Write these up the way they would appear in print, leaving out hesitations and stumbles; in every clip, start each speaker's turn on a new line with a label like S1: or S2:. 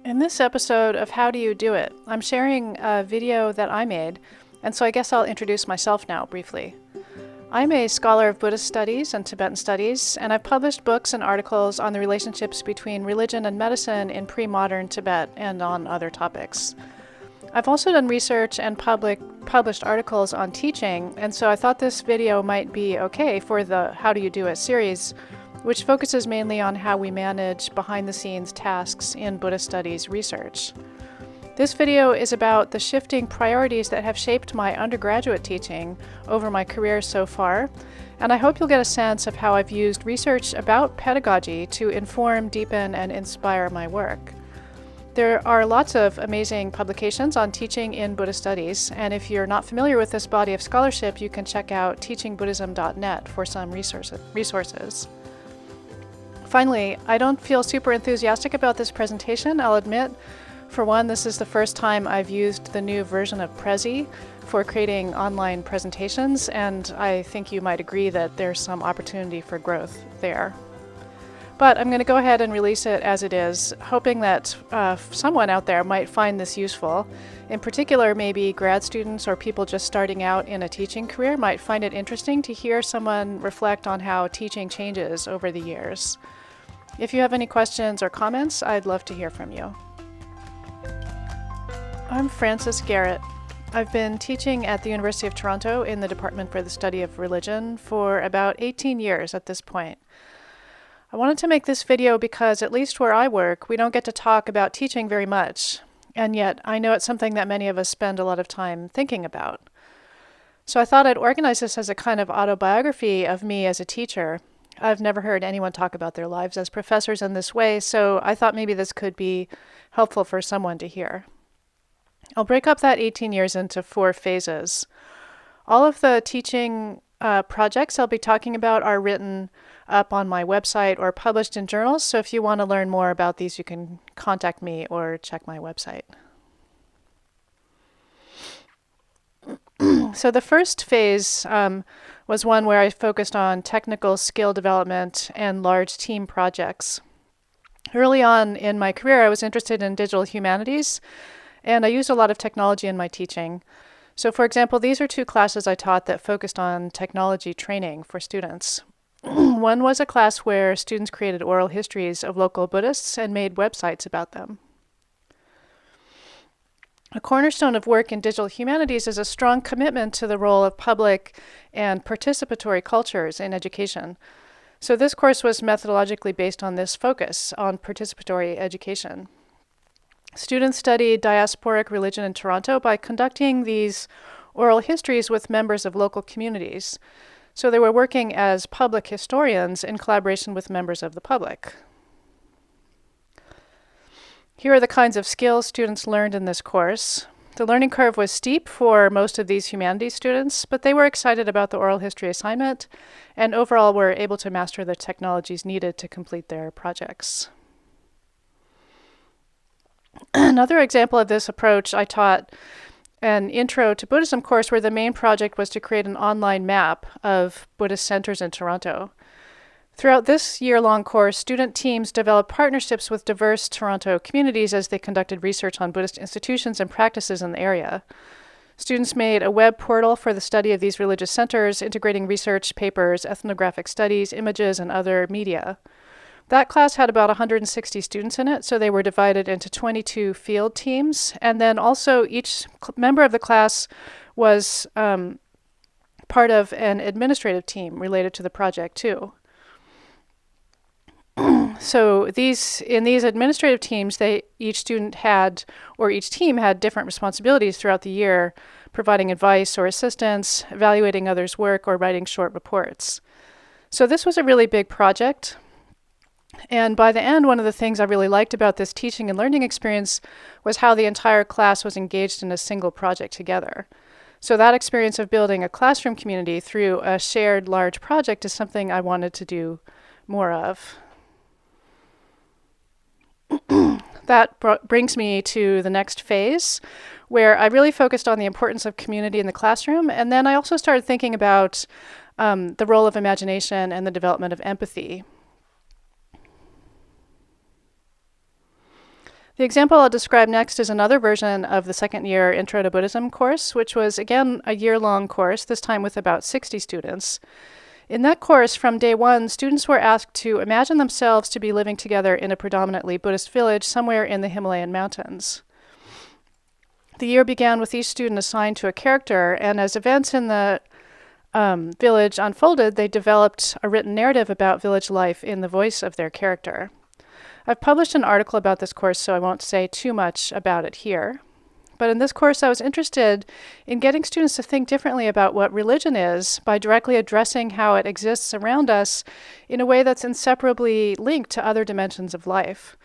S1: In this episode of How Do You Do It, I'm sharing a video that I made, and so I guess I'll introduce myself now briefly. I'm a scholar of Buddhist Studies and Tibetan Studies, and I've published books and articles on the relationships between religion and medicine in pre-modern Tibet and on other topics. I've also done research and published articles on teaching, and so I thought this video might be okay for the How Do You Do It series, which focuses mainly on how we manage behind-the-scenes tasks in Buddhist studies research. This video is about the shifting priorities that have shaped my undergraduate teaching over my career so far, and I hope you'll get a sense of how I've used research about pedagogy to inform, deepen, and inspire my work. There are lots of amazing publications on teaching in Buddhist studies, and if you're not familiar with this body of scholarship, you can check out teachingbuddhism.net for some resources. Finally, I don't feel super enthusiastic about this presentation, I'll admit. For one, this is the first time I've used the new version of Prezi for creating online presentations, and I think you might agree that there's some opportunity for growth there. But I'm going to go ahead and release it as it is, hoping that someone out there might find this useful. In particular, maybe grad students or people just starting out in a teaching career might find it interesting to hear someone reflect on how teaching changes over the years. If you have any questions or comments, I'd love to hear from you. I'm Frances Garrett. I've been teaching at the University of Toronto in the Department for the Study of Religion for about 18 years at this point. I wanted to make this video because, at least where I work, we don't get to talk about teaching very much, and yet I know it's something that many of us spend a lot of time thinking about. So I thought I'd organize this as a kind of autobiography of me as a teacher. I've never heard anyone talk about their lives as professors in this way, so I thought maybe this could be helpful for someone to hear. I'll break up that 18 years into 4 phases. All of the teaching projects I'll be talking about are written up on my website or published in journals, so if you want to learn more about these, you can contact me or check my website. So the first phase was one where I focused on technical skill development and large team projects. Early on in my career, I was interested in digital humanities, and I used a lot of technology in my teaching. So for example, these are 2 classes I taught that focused on technology training for students. One was a class where students created oral histories of local Buddhists and made websites about them. A cornerstone of work in digital humanities is a strong commitment to the role of public and participatory cultures in education. So this course was methodologically based on this focus on participatory education. Students studied diasporic religion in Toronto by conducting these oral histories with members of local communities. So they were working as public historians in collaboration with members of the public. Here are the kinds of skills students learned in this course. The learning curve was steep for most of these humanities students, but they were excited about the oral history assignment and overall were able to master the technologies needed to complete their projects. Another example of this approach, I taught an Intro to Buddhism course where the main project was to create an online map of Buddhist centers in Toronto. Throughout this year-long course, student teams developed partnerships with diverse Toronto communities as they conducted research on Buddhist institutions and practices in the area. Students made a web portal for the study of these religious centers, integrating research, papers, ethnographic studies, images, and other media. That class had about 160 students in it, so they were divided into 22 field teams, and then also each member of the class was part of an administrative team related to the project too. So in these administrative teams, each team had different responsibilities throughout the year, providing advice or assistance, evaluating others' work, or writing short reports. So this was a really big project. And by the end, one of the things I really liked about this teaching and learning experience was how the entire class was engaged in a single project together. So that experience of building a classroom community through a shared large project is something I wanted to do more of. That brings me to the next phase, where I really focused on the importance of community in the classroom, and then I also started thinking about the role of imagination and the development of empathy. The example I'll describe next is another version of the second year Intro to Buddhism course, which was again a year-long course, this time with about 60 students. In that course, from day one, students were asked to imagine themselves to be living together in a predominantly Buddhist village somewhere in the Himalayan mountains. The year began with each student assigned to a character, and as events in the village unfolded, they developed a written narrative about village life in the voice of their character. I've published an article about this course, so I won't say too much about it here. But in this course, I was interested in getting students to think differently about what religion is by directly addressing how it exists around us in a way that's inseparably linked to other dimensions of life.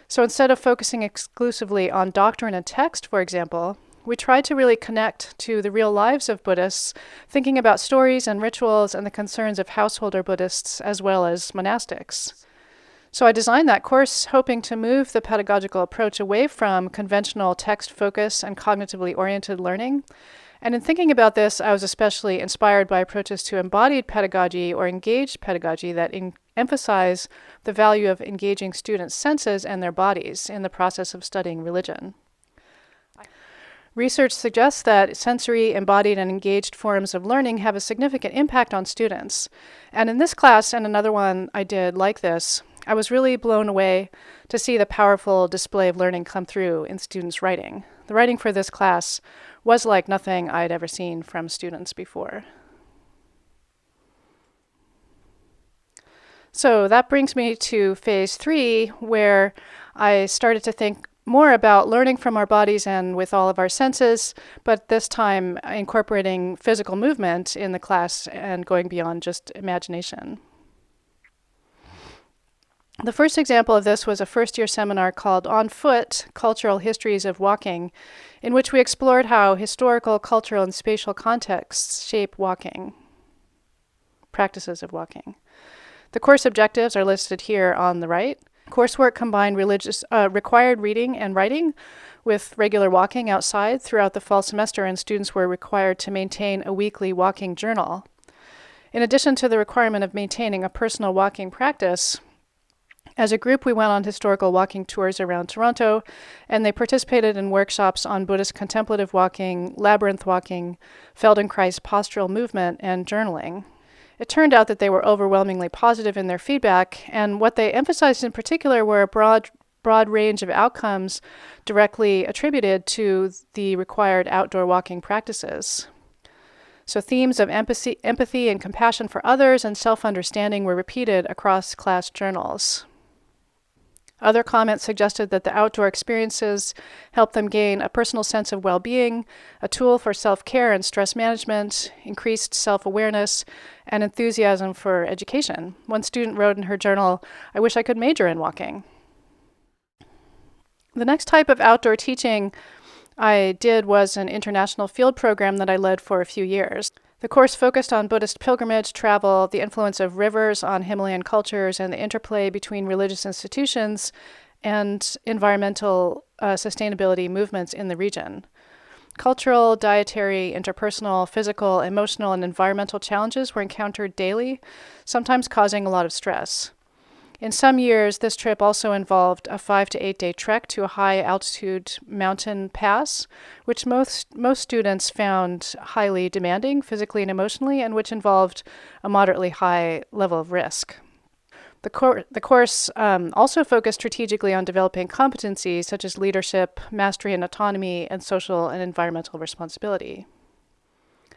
S1: So instead of focusing exclusively on doctrine and text, for example, we tried to really connect to the real lives of Buddhists, thinking about stories and rituals and the concerns of householder Buddhists as well as monastics. So I designed that course hoping to move the pedagogical approach away from conventional text focus and cognitively oriented learning. And in thinking about this, I was especially inspired by approaches to embodied pedagogy or engaged pedagogy that emphasize the value of engaging students' senses and their bodies in the process of studying religion. Research suggests that sensory, embodied, and engaged forms of learning have a significant impact on students. And in this class, and another one I did like this, I was really blown away to see the powerful display of learning come through in students' writing. The writing for this class was like nothing I'd ever seen from students before. So that brings me to phase 3, where I started to think more about learning from our bodies and with all of our senses, but this time incorporating physical movement in the class and going beyond just imagination. The first example of this was a first-year seminar called On Foot, Cultural Histories of Walking, in which we explored how historical, cultural, and spatial contexts shape walking, practices of walking. The course objectives are listed here on the right. Coursework combined required reading and writing with regular walking outside throughout the fall semester, and students were required to maintain a weekly walking journal. In addition to the requirement of maintaining a personal walking practice, as a group, we went on historical walking tours around Toronto, and they participated in workshops on Buddhist contemplative walking, labyrinth walking, Feldenkrais postural movement, and journaling. It turned out that they were overwhelmingly positive in their feedback, and what they emphasized in particular were a broad range of outcomes directly attributed to the required outdoor walking practices. So themes of empathy and compassion for others and self-understanding were repeated across class journals. Other comments suggested that the outdoor experiences helped them gain a personal sense of well-being, a tool for self-care and stress management, increased self-awareness, and enthusiasm for education. One student wrote in her journal, "I wish I could major in walking." The next type of outdoor teaching I did was an international field program that I led for a few years. The course focused on Buddhist pilgrimage, travel, the influence of rivers on Himalayan cultures, and the interplay between religious institutions and environmental sustainability movements in the region. Cultural, dietary, interpersonal, physical, emotional, and environmental challenges were encountered daily, sometimes causing a lot of stress. In some years, this trip also involved a 5 to 8 day trek to a high-altitude mountain pass, which most students found highly demanding physically and emotionally, and which involved a moderately high level of risk. The course also focused strategically on developing competencies such as leadership, mastery and autonomy, and social and environmental responsibility.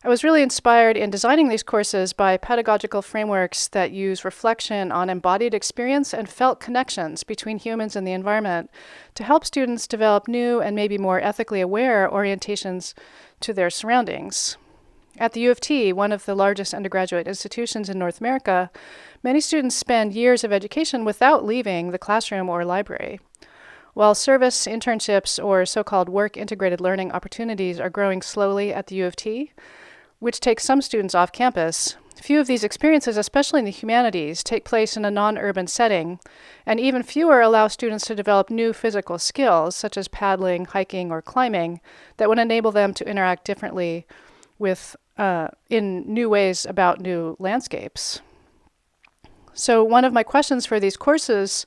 S1: I was really inspired in designing these courses by pedagogical frameworks that use reflection on embodied experience and felt connections between humans and the environment to help students develop new and maybe more ethically aware orientations to their surroundings. At the U of T, one of the largest undergraduate institutions in North America, many students spend years of education without leaving the classroom or library. While service, internships, or so-called work-integrated learning opportunities are growing slowly at the U of T, which takes some students off campus, few of these experiences, especially in the humanities, take place in a non-urban setting, and even fewer allow students to develop new physical skills, such as paddling, hiking, or climbing, that would enable them to interact differently in new ways about new landscapes. So one of my questions for these courses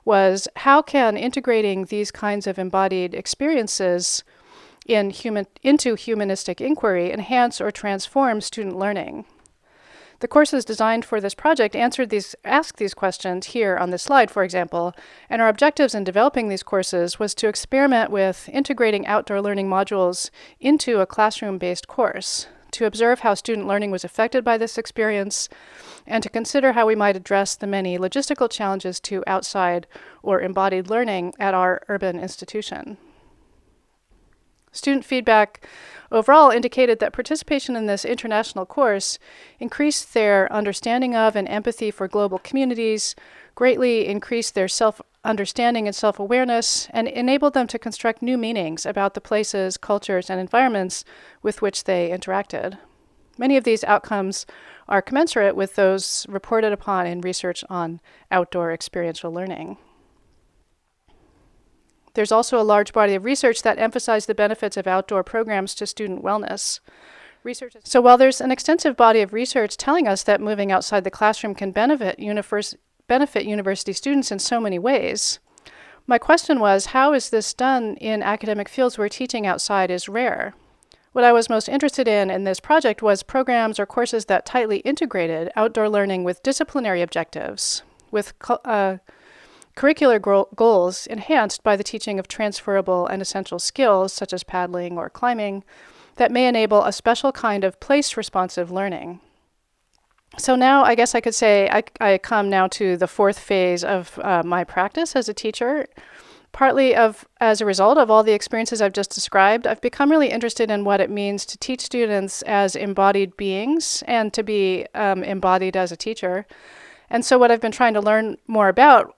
S1: was how can integrating these kinds of embodied experiences into humanistic inquiry enhance or transform student learning? The courses designed for this project ask these questions here on this slide, for example, and our objectives in developing these courses was to experiment with integrating outdoor learning modules into a classroom-based course, to observe how student learning was affected by this experience, and to consider how we might address the many logistical challenges to outside or embodied learning at our urban institution. Student feedback overall indicated that participation in this international course increased their understanding of and empathy for global communities, greatly increased their self-understanding and self-awareness, and enabled them to construct new meanings about the places, cultures, and environments with which they interacted. Many of these outcomes are commensurate with those reported upon in research on outdoor experiential learning. There's also a large body of research that emphasized the benefits of outdoor programs to student wellness. So while there's an extensive body of research telling us that moving outside the classroom can benefit university students in so many ways, my question was, how is this done in academic fields where teaching outside is rare? What I was most interested in this project was programs or courses that tightly integrated outdoor learning with disciplinary objectives, with curricular goals enhanced by the teaching of transferable and essential skills such as paddling or climbing that may enable a special kind of place-responsive learning. So now I guess I could say I come now to the fourth phase of my practice as a teacher. Partly as a result of all the experiences I've just described, I've become really interested in what it means to teach students as embodied beings and to be embodied as a teacher. And so what I've been trying to learn more about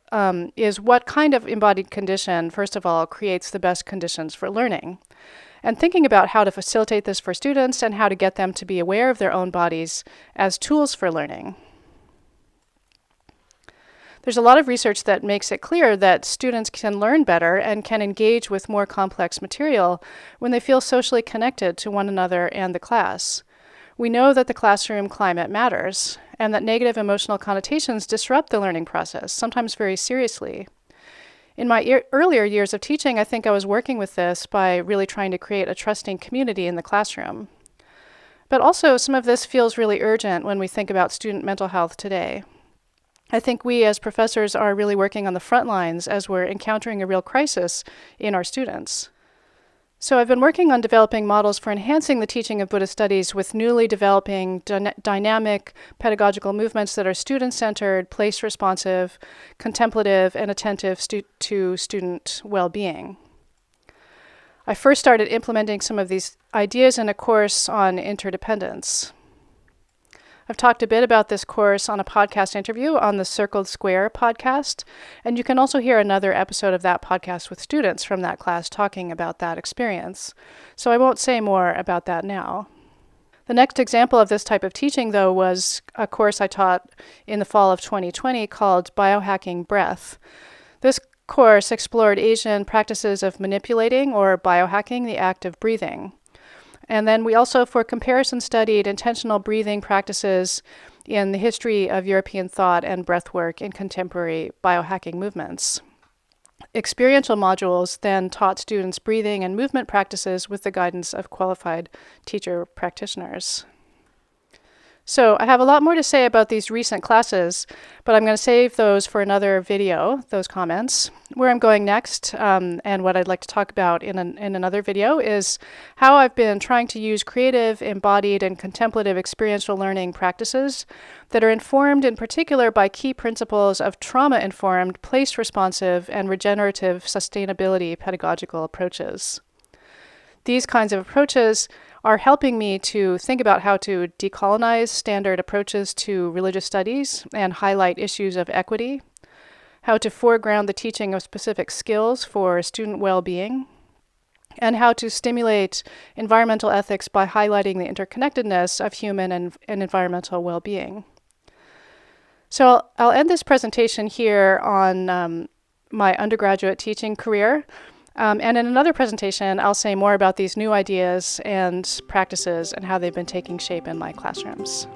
S1: is what kind of embodied condition, first of all, creates the best conditions for learning. And thinking about how to facilitate this for students and how to get them to be aware of their own bodies as tools for learning. There's a lot of research that makes it clear that students can learn better and can engage with more complex material when they feel socially connected to one another and the class. We know that the classroom climate matters, and that negative emotional connotations disrupt the learning process, sometimes very seriously. In my earlier years of teaching, I think I was working with this by really trying to create a trusting community in the classroom. But also, some of this feels really urgent when we think about student mental health today. I think we as professors are really working on the front lines as we're encountering a real crisis in our students. So I've been working on developing models for enhancing the teaching of Buddhist studies with newly developing dynamic pedagogical movements that are student-centered, place-responsive, contemplative, and attentive to student well-being. I first started implementing some of these ideas in a course on interdependence. I've talked a bit about this course on a podcast interview on the Circled Square podcast, and you can also hear another episode of that podcast with students from that class talking about that experience. So I won't say more about that now. The next example of this type of teaching, though, was a course I taught in the fall of 2020 called Biohacking Breath. This course explored Asian practices of manipulating or biohacking the act of breathing. And then we also, for comparison, studied intentional breathing practices in the history of European thought and breathwork in contemporary biohacking movements. Experiential modules then taught students breathing and movement practices with the guidance of qualified teacher practitioners. So I have a lot more to say about these recent classes, but I'm going to save those for another video, those comments. Where I'm going next, and what I'd like to talk about in another video, is how I've been trying to use creative, embodied, and contemplative experiential learning practices that are informed in particular by key principles of trauma-informed, place-responsive, and regenerative sustainability pedagogical approaches. These kinds of approaches are helping me to think about how to decolonize standard approaches to religious studies and highlight issues of equity, how to foreground the teaching of specific skills for student well-being, and how to stimulate environmental ethics by highlighting the interconnectedness of human and environmental well-being. So I'll end this presentation here on my undergraduate teaching career. And in another presentation, I'll say more about these new ideas and practices and how they've been taking shape in my classrooms.